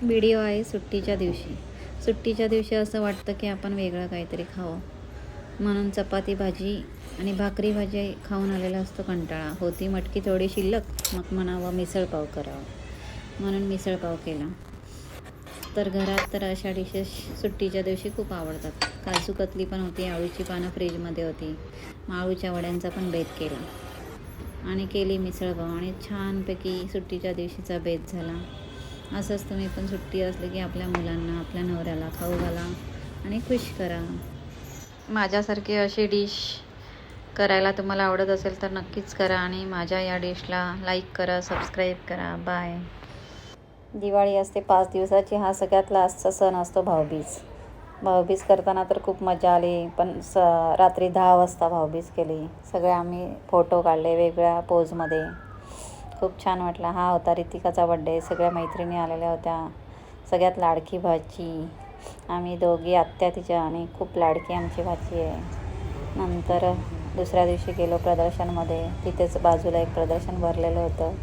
Video आहे सुट्टीच्या दिवशी. सुट्टीच्या दिवशी असं वाटतं की आपण वेगळं काहीतरी खावं, म्हणून चपाती भाजी आणि भाकरी भाजी खाऊन आलेला असतो कंटाळा. होती मटकी थोडी शिल्लक, मग म्हणावं मिसळपाव करावं, म्हणून मिसळपाव केला. तर घरात तर अशा डिशेस सुट्टीच्या दिवशी खूप आवडतात. काजू कतली पण होती, आळूची पानं फ्रीजमध्ये होती, आळूच्या वड्यांचा पण बेत केला आणि केली मिसळपाव आणि छानपैकी सुट्टीच्या दिवशीचा बेत झाला. असंच तुम्ही पण सुट्टी असली की आपल्या मुलांना, आपल्या नवऱ्याला खाऊ घाला आणि खुश करा. माझ्यासारखी अशी डिश करायला तुम्हाला आवडत असेल तर नक्कीच करा आणि माझ्या या डिशला लाईक करा, सबस्क्राईब करा. बाय. दिवाळी असते 5 दिवसाची. हा सगळ्यात लास्टचा सण असतो भाऊबीज. भाऊबीज करताना तर खूप मजा आली, पण रात्री 10 वाजता भाऊबीज केली. सगळे आम्ही फोटो काढले वेगवेगळ्या पोजमध्ये. खूप छान वाटला. हा होता रितिकाचा बड्डे. सगळ्या मैत्रिणी आलेल्या होत्या. सगळ्यात लाडकी भाची आम्ही दोघी, आत्या तिच्या, आणि खूप लाडकी आमची भाची आहे. नंतर दुसऱ्या दिवशी गेलो प्रदर्शनमध्ये. तिथेच बाजूला एक प्रदर्शन भरलेलं होतं.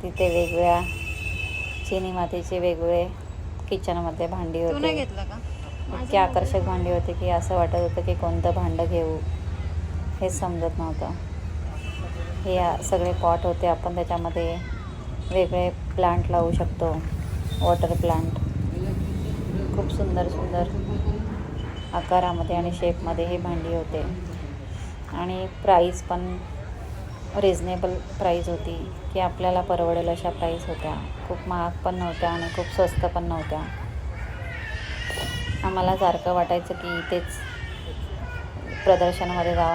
तिथे वेगवेगळ्या चिनी मातीचे वेगवेगळे किचनमधले भांडी होते. इतकी आकर्षक भांडी होती की असं वाटत होतं की कोणतं भांडं घेऊ हेच समजत नव्हतं. हे सगळे पॉट होते. आपण त्याच्यामध्ये वेगळे प्लांट लावू शकतो, वॉटर प्लांट. खूप सुंदर सुंदर आकारामध्ये आणि शेपमध्ये ही भांडी होते आणि प्राईस पण रिजनेबल प्राईस होती की आपल्याला परवडेल अशा प्राईस होत्या. खूप महाग पण नव्हत्या आणि खूप स्वस्त पण नव्हत्या. आम्हाला सारखं वाटायचं की इथेच प्रदर्शनामध्ये जावं.